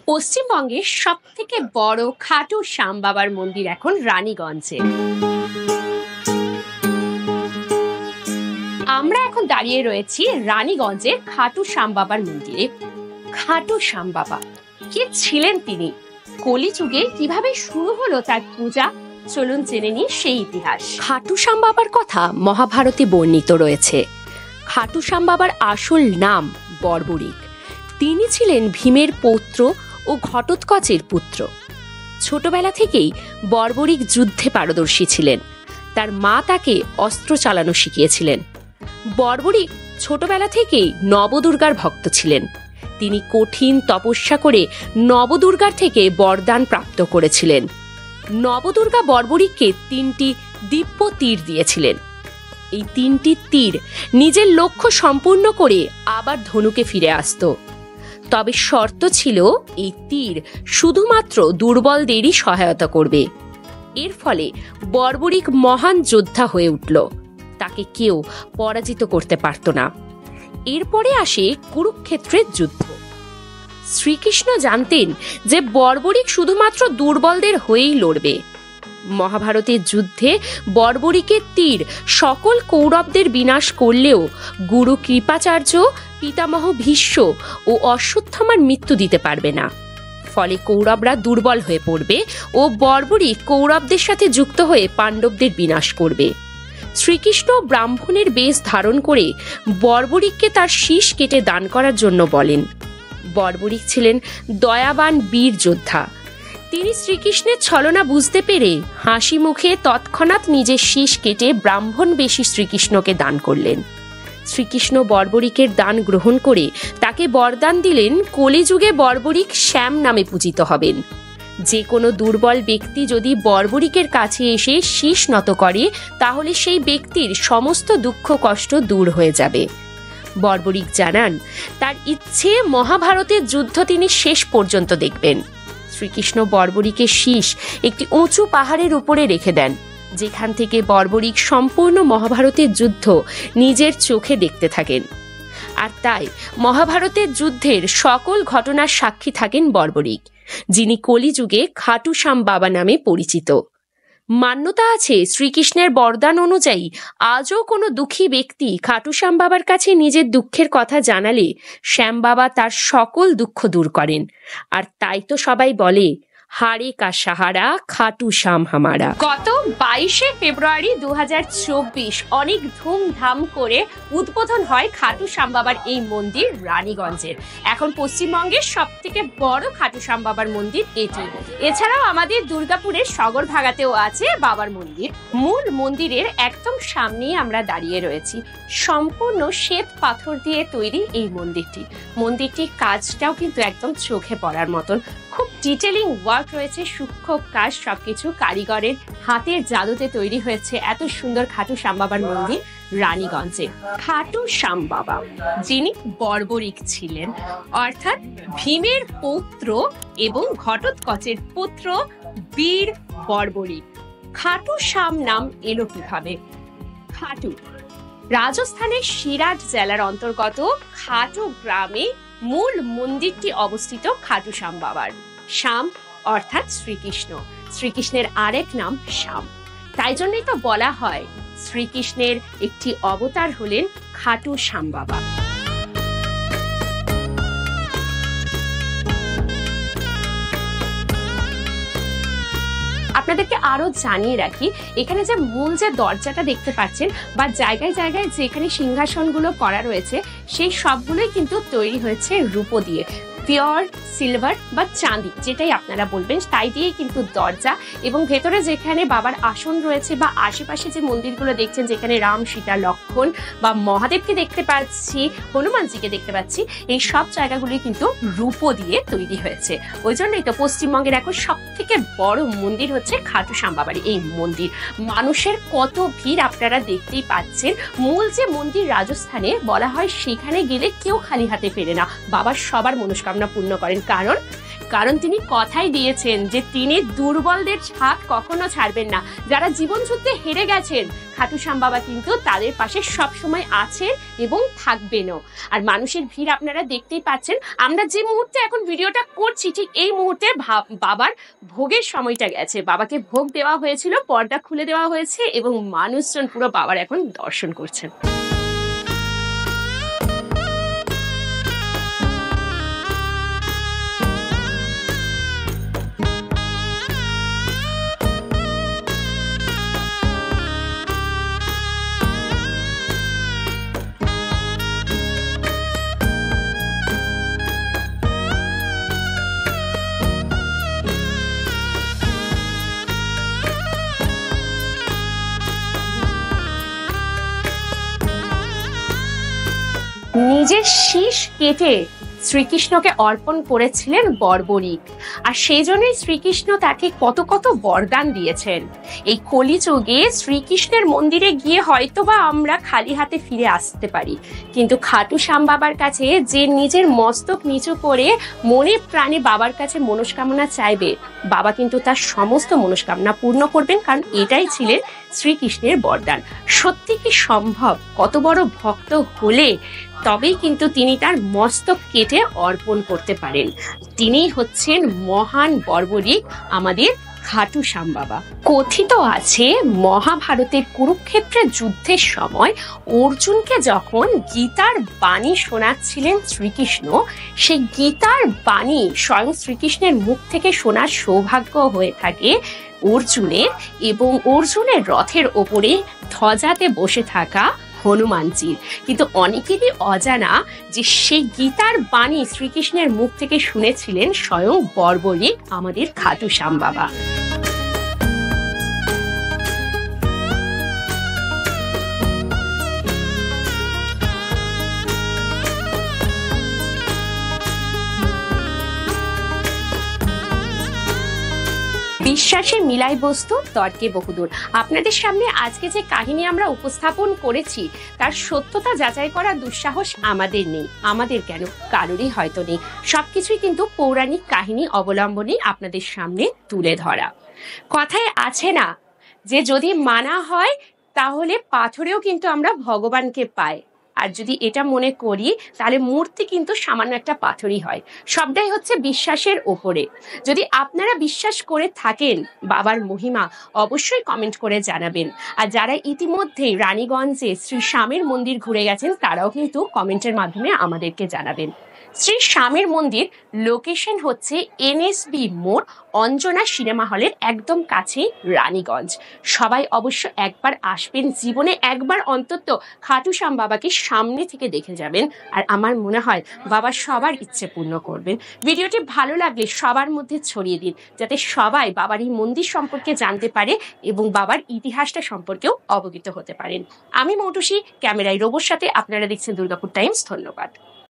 পশ্চিমবঙ্গের সব থেকে বড় খাটু শ্যাম বাবার মন্দির এখন রানীগঞ্জে। আমরা এখন দাঁড়িয়ে রয়েছি রানীগঞ্জের খাটু শ্যাম বাবার মন্দিরে। খাটু শ্যাম বাবা কে ছিলেন তিনি, কলিযুগে কিভাবে শুরু হলো তার পূজা, চলুন জেনে নিই সেই ইতিহাস। খাটু শ্যাম বাবার কথা মহাভারতে বর্ণিত রয়েছে। খাটু শ্যাম বাবার আসল নাম বর্বরিক। তিনি ছিলেন ভীমের পৌত্র ও ঘটোৎকচের পুত্র। ছোটবেলা থেকেই বর্বরিক যুদ্ধে পারদর্শী ছিলেন। তার মা তাকে অস্ত্র চালানো শিখিয়েছিলেন। বর্বরিক ছোটবেলা থেকেই নবদুর্গার ভক্ত ছিলেন। তিনি কঠিন তপস্যা করে নবদুর্গার থেকে বরদান প্রাপ্ত করেছিলেন। নবদুর্গা বর্বরিককে 3টি দিব্য তীর দিয়েছিলেন। এই 3টি তীর নিজের লক্ষ্য সম্পূর্ণ করে আবার ধনুকে ফিরে আসত। তবে শর্ত ছিল এই তীর শুধুমাত্র দুর্বলদেরই সহায়তা করবে। এর ফলে বর্বরিক মহান যোদ্ধা হয়ে উঠল। তাকে কেউ পরাজিত করতে পারত না। এরপরে আসে কুরুক্ষেত্রের যুদ্ধ। শ্রীকৃষ্ণ জানতেন যে বর্বরিক শুধুমাত্র দুর্বলদের হয়েই লড়বে। মহাভারতের যুদ্ধে বর্বরিকের তীর সকল কৌরবদের বিনাশ করলেও গুরু কৃপাচার্য, পিতামহ ভীষ্ম ও অশ্বত্থামার মৃত্যু দিতে পারবে না। ফলে কৌরবরা দুর্বল হয়ে পড়বে ও বর্বরিক কৌরবদের সাথে যুক্ত হয়ে পাণ্ডবদের বিনাশ করবে। শ্রীকৃষ্ণ ব্রাহ্মণের বেশ ধারণ করে বর্বরিককে তার শীষ কেটে দান করার জন্য বলেন। বর্বরিক ছিলেন দয়াবান বীর যোদ্ধা। তিনি শ্রীকৃষ্ণের ছলনা বুঝতে পেরে হাসি মুখে তৎক্ষণাৎ নিজের শীষ কেটে ব্রাহ্মণ বেশী শ্রীকৃষ্ণকে দান করলেন। শ্রীকৃষ্ণ বর্বরিকের দান গ্রহণ করে তাকে বরদান দিলেন, কলিযুগে বর্বরিক শ্যাম নামে পূজিত হবেন। যে কোনো দুর্বল ব্যক্তি যদি বর্বরিকের কাছে এসে শীষ নত করে তাহলে সেই ব্যক্তির সমস্ত দুঃখ কষ্ট দূর হয়ে যাবে। বর্বরিক জানান তার ইচ্ছে মহাভারতের যুদ্ধ তিনি শেষ পর্যন্ত দেখবেন। শ্রীকৃষ্ণ বর্বরিকের শীষ একটি উঁচু পাহাড়ের উপরে রেখে দেন, যেখান থেকে বর্বরিক সম্পূর্ণ মহাভারতের যুদ্ধ নিজের চোখে দেখতে থাকেন। আর তাই মহাভারতের যুদ্ধের সকল ঘটনার সাক্ষী থাকেন বর্বরিক, যিনি কলিযুগে খাটু শ্যাম বাবা নামে পরিচিত। মান্যতা আছে শ্রীকৃষ্ণের বরদান অনুযায়ী আজও কোনো দুঃখী ব্যক্তি খাটু শ্যাম বাবার কাছে নিজের দুঃখের কথা জানালে শ্যাম বাবা তার সকল দুঃখ দূর করেন। আর তাই তো সবাই বলে, হারে কা সাহারা খাটু শ্যাম হামারা। গত 22শে ফেব্রুয়ারি 2024 অনেক ধুমধাম করে উদ্বোধন হয় খাটু শ্যাম বাবার এই মন্দির রানীগঞ্জের। এখন পশ্চিমবঙ্গের সব থেকে বড় খাটু শ্যাম বাবার মন্দির এটি। এছাড়াও আমাদের দুর্গাপুরের সগরভাগাতেও আছে বাবার মন্দির। মূল মন্দিরের একদম সামনেই আমরা দাঁড়িয়ে রয়েছি। সম্পূর্ণ শ্বেত পাথর দিয়ে তৈরি এই মন্দিরটি। মন্দিরটির কাজটাও কিন্তু একদম চোখে পড়ার মতন। খুব ডিটেলিং ওয়ার্ক রয়েছে, সূক্ষ্ম কাজ, সবকিছু কারিগরের হাতের জাদুতে তৈরি হয়েছে এত সুন্দর খাটু শ্যাম বাবার মন্দির রানীগঞ্জে। খাটু শ্যাম বাবা যিনি বর্বরিক ছিলেন, অর্থাৎ ভীমের পৌত্র এবং ঘটোৎকচের পুত্র বীর বর্বরিক। খাটু শ্যাম নাম এলো কিভাবে? খাটু রাজস্থানের সিরাট জেলার অন্তর্গত খাটু গ্রামে মূল মন্দিরটি অবস্থিত খাটু শ্যাম বাবার। শ্যাম অর্থাৎ শ্রীকৃষ্ণ, শ্রীকৃষ্ণের আরেক নাম শ্যাম। তাই জন্যই তো বলা হয় শ্রীকৃষ্ণের একটি অবতার হলেন খাটু শ্যাম বাবা। আপনাদেরকে আরো জানিয়ে রাখি, এখানে যে মূল যে দরজাটা দেখতে পাচ্ছেন বা জায়গায় জায়গায় যেখানে সিংহাসনগুলো করা রয়েছে সেই সবগুলোই কিন্তু তৈরি হয়েছে রূপো দিয়ে। পিওর সিলভার বা চাঁদি যেটাই আপনারা বলবেন, তাই দিয়েই কিন্তু দরজা। এবং ভেতরে যেখানে বাবার আসন রয়েছে বা আশেপাশে যে মন্দিরগুলো দেখছেন, যেখানে রাম, সীতা, লক্ষ্মণ বা মহাদেবকে দেখতে পাচ্ছি, হনুমানজিকে দেখতে পাচ্ছি, এই সব জায়গাগুলি কিন্তু রূপো দিয়ে তৈরি হয়েছে। ওই জন্যই তো পশ্চিমবঙ্গের এখন সব থেকে বড় মন্দির হচ্ছে খাটু শ্যাম বাবার এই মন্দির। মানুষের কত ভিড় আপনারা দেখতেই পাচ্ছেন। মূল যে মন্দির রাজস্থানে, বলা হয় সেখানে গেলে কেউ খালি হাতে ফেরে না, বাবার সবার মনস্কামনা পূর্ণ করেন। কারণ কারণ তিনি কথাই দিয়েছেন যে তিনি দুর্বলদের হাত কখনো ছাড়বেন না। যারা জীবন যুদ্ধে হেরে গেছেন, খাটু শ্যাম বাবা কিন্তু তাদের পাশে সবসময় আছে এবং থাকবেনও। আর মানুষের ভিড় আপনারা দেখতেই পাচ্ছেন। আমরা যে মুহূর্তে এখন ভিডিওটা করছি ঠিক এই মুহূর্তে বাবার ভোগের সময়টা গেছে। বাবাকে ভোগ দেওয়া হয়েছিল, পর্দা খুলে দেওয়া হয়েছে এবং মানুষজন পুরো বাবার এখন দর্শন করছেন। নিজের শীষ কেটে শ্রীকৃষ্ণকে অর্পণ করেছিলেন বর্বরিক, আর সেই জন্যই শ্রীকৃষ্ণ তাকে কত কত বরদান দিয়েছেন। এই কলিযুগে শ্রীকৃষ্ণের মন্দিরে গিয়ে হয়তোবা আমরা খালি হাতে ফিরে আসতে পারি, কিন্তু খাটু শ্যাম বাবার কাছে যে নিজের মস্তক নিচু করে মনে প্রাণে বাবার কাছে মনস্কামনা চাইবে, বাবা কিন্তু তার সমস্ত মনস্কামনা পূর্ণ করবেন, কারণ এটাই ছিলেন শ্রীকৃষ্ণের বরদান। সত্যি কি সম্ভব? কত বড় ভক্ত হলে তবেই কিন্তু তিনি তার মস্তক কেটে অর্পণ করতে পারেন। তিনি হচ্ছেন মহান বর্বরিক আমাদের খাটু শ্যাম বাবা। কথিত আছে মহাভারতের কুরুক্ষেত্রের যুদ্ধের সময় অর্জুনকে যখন গীতার বাণী শোনাচ্ছিলেন শ্রীকৃষ্ণ, সেই গীতার বাণী স্বয়ং শ্রীকৃষ্ণের মুখ থেকে শোনার সৌভাগ্য হয়ে থাকে অর্জুনের, এবং অর্জুনের রথের ওপরে ধ্বজাতে বসে থাকা হনুমানজির। কিন্তু অনেকেরই অজানা যে সেই গীতার বাণী শ্রীকৃষ্ণের মুখ থেকে শুনেছিলেন স্বয়ং বর্বরিক আমাদের খাটু শ্যাম বাবা। বিশ্বাসে মিলাই বস্তু, তর্কে বহুদূর। আপনাদের সামনে আজকে যে কাহিনী আমরা উপস্থাপন করেছি তার সত্যতা যাচাই করার দুঃসাহস আমাদের নেই। আমাদের কেন, কারোরই হয়তো নেই। সবকিছুই কিন্তু পৌরাণিক কাহিনী অবলম্বনে আপনাদের সামনে তুলে ধরা। কথায় আছে না যে যদি মানা হয় তাহলে পাথরেও কিন্তু আমরা ভগবানকে পাই, আর যদি এটা মনে করি তাহলে মূর্তি কিন্তু সামান্য একটা পাথরই হয়। সবটাই হচ্ছে বিশ্বাসের ওপরে। যদি আপনারা বিশ্বাস করে থাকেন বাবার মহিমা, অবশ্যই কমেন্ট করে জানাবেন। আর যারা ইতিমধ্যেই রানীগঞ্জে শ্রী শ্যামের মন্দির ঘুরে গেছেন তারাও কিন্তু কমেন্টের মাধ্যমে আমাদেরকে জানাবেন। শ্রী শ্যামের মন্দির লোকেশন হচ্ছে NSB মোড়, অঞ্জনা সিনেমা হলের একদম কাছে রানীগঞ্জ। সবাই অবশ্য একবার আসবেন, জীবনে একবার অন্তত খাটু শ্যাম বাবাকে সামনে থেকে দেখে যাবেন, আর আমার মনে হয় বাবা সবার ইচ্ছে পূর্ণ করবেন। ভিডিওটি ভালো লাগলে সবার মধ্যে ছড়িয়ে দিন, যাতে সবাই বাবার এই মন্দির সম্পর্কে জানতে পারে এবং বাবার ইতিহাসটা সম্পর্কেও অবগত হতে পারেন। আমি মৌটুসী, ক্যামেরায় রোবোর সাথে। আপনারা দেখছেন দুর্গাপুর টাইমস। ধন্যবাদ।